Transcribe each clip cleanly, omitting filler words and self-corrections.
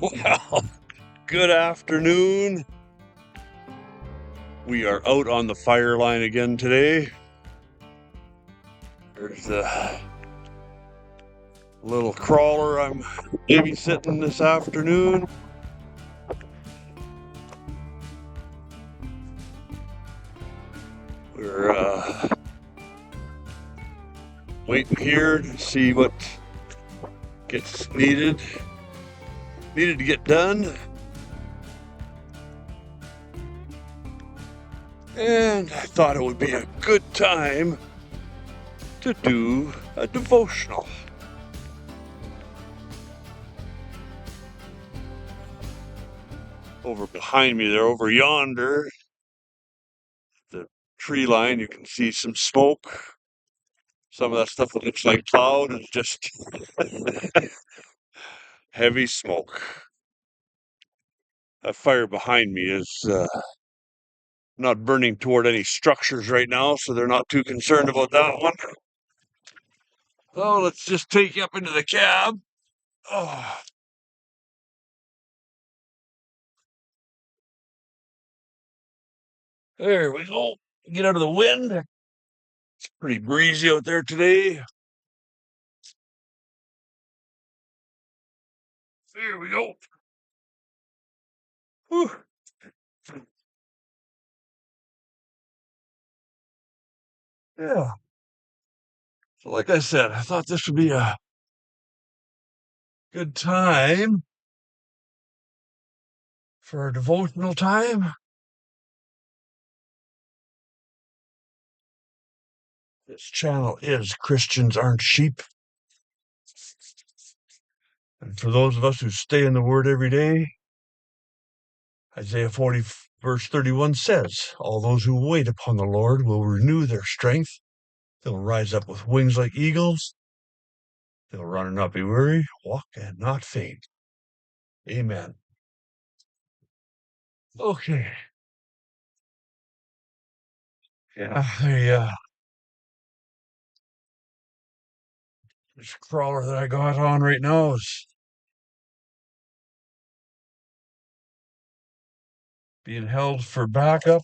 Well, good afternoon. We are out on the fire line again today. There's a little crawler I'm babysitting this afternoon. We're waiting here to see what gets needed to get done. And I thought it would be a good time to do a devotional. Over behind me there, over yonder, the tree line, you can see some smoke. Some of that stuff that looks like cloud is just heavy smoke. That fire behind me is not burning toward any structures right now, so they're not too concerned about that one. So let's just take you up into the cab. Oh. There we go. Get out of the wind. It's pretty breezy out there today. There we go. Whew. Yeah. So like I said, I thought this would be a good time for a devotional time. This channel is Christians Aren't Sheep. And for those of us who stay in the Word every day, Isaiah 40, verse 31 says, all those who wait upon the Lord will renew their strength. They'll rise up with wings like eagles. They'll run and not be weary, walk and not faint. Amen. Okay. Yeah, this crawler that I got on right now is being held for backup.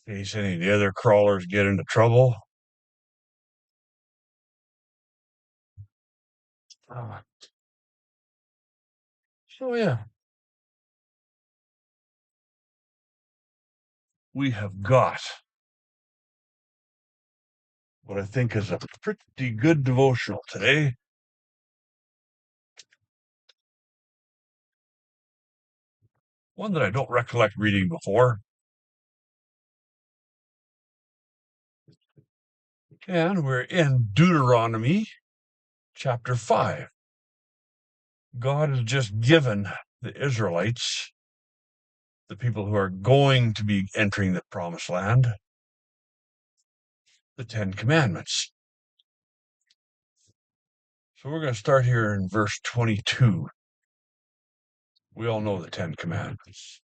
In case any of the other crawlers get into trouble. So yeah. We have got what I think is a pretty good devotional today. One that I don't recollect reading before. And we're in Deuteronomy chapter 5. God has just given the Israelites, the people who are going to be entering the promised land, the 10 Commandments. So we're going to start here in verse 22. We all know the 10 Commandments.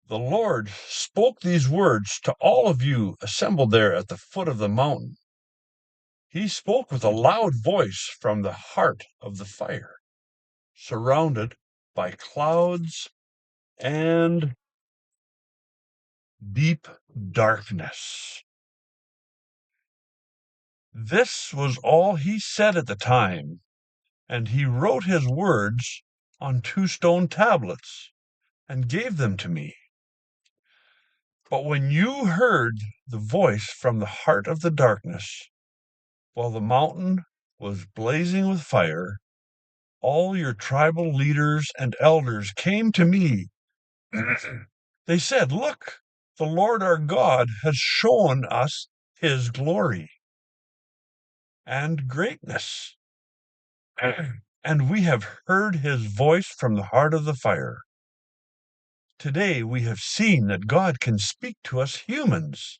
The Lord spoke these words to all of you assembled there at the foot of the mountain. He spoke with a loud voice from the heart of the fire, surrounded by clouds and deep darkness. This was all he said at the time, and he wrote his words on 2 stone tablets and gave them to me. But when you heard the voice from the heart of the darkness, while the mountain was blazing with fire, all your tribal leaders and elders came to me. They said, look, the Lord our God has shown us his glory and greatness. And we have heard his voice from the heart of the fire. Today we have seen that God can speak to us humans,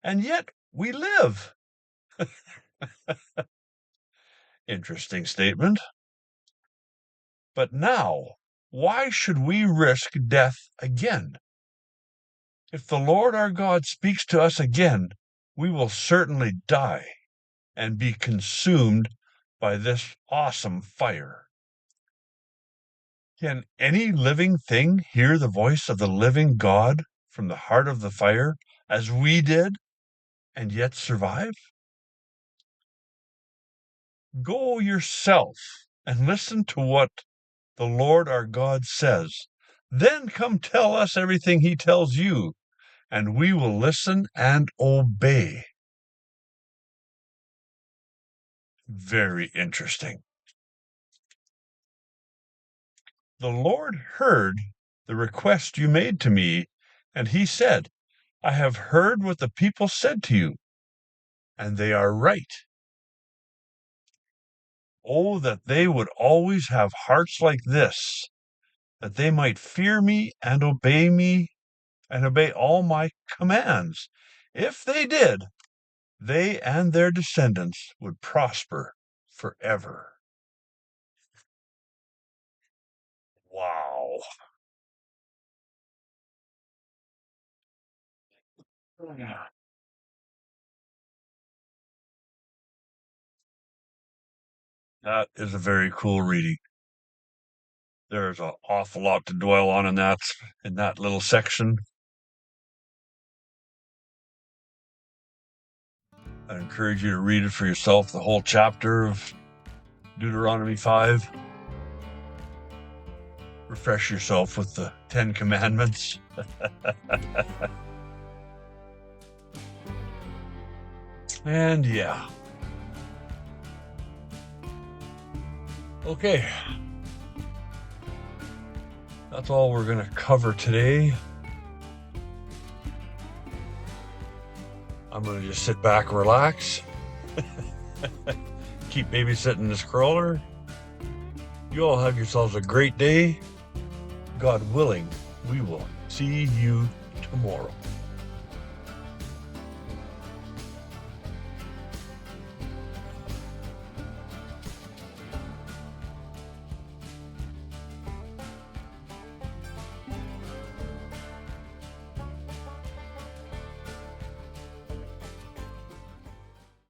and yet we live. Interesting statement. But now, why should we risk death again? If the Lord our God speaks to us again, we will certainly die and be consumed by this awesome fire. Can any living thing hear the voice of the living God from the heart of the fire as we did and yet survive? Go yourself and listen to what the Lord our God says. Then come tell us everything he tells you, and we will listen and obey. Very interesting. The Lord heard the request you made to me, and he said, I have heard what the people said to you, and they are right. Oh, that they would always have hearts like this, that they might fear me and obey all my commands. If they did, they and their descendants would prosper forever. Wow. That is a very cool reading. There's an awful lot to dwell on in that little section. I encourage you to read it for yourself, the whole chapter of Deuteronomy 5. Refresh yourself with the 10 Commandments. And yeah. Okay. That's all we're going to cover today. I'm going to just sit back and relax. Keep babysitting this crawler. You all have yourselves a great day. God willing, we will see you tomorrow.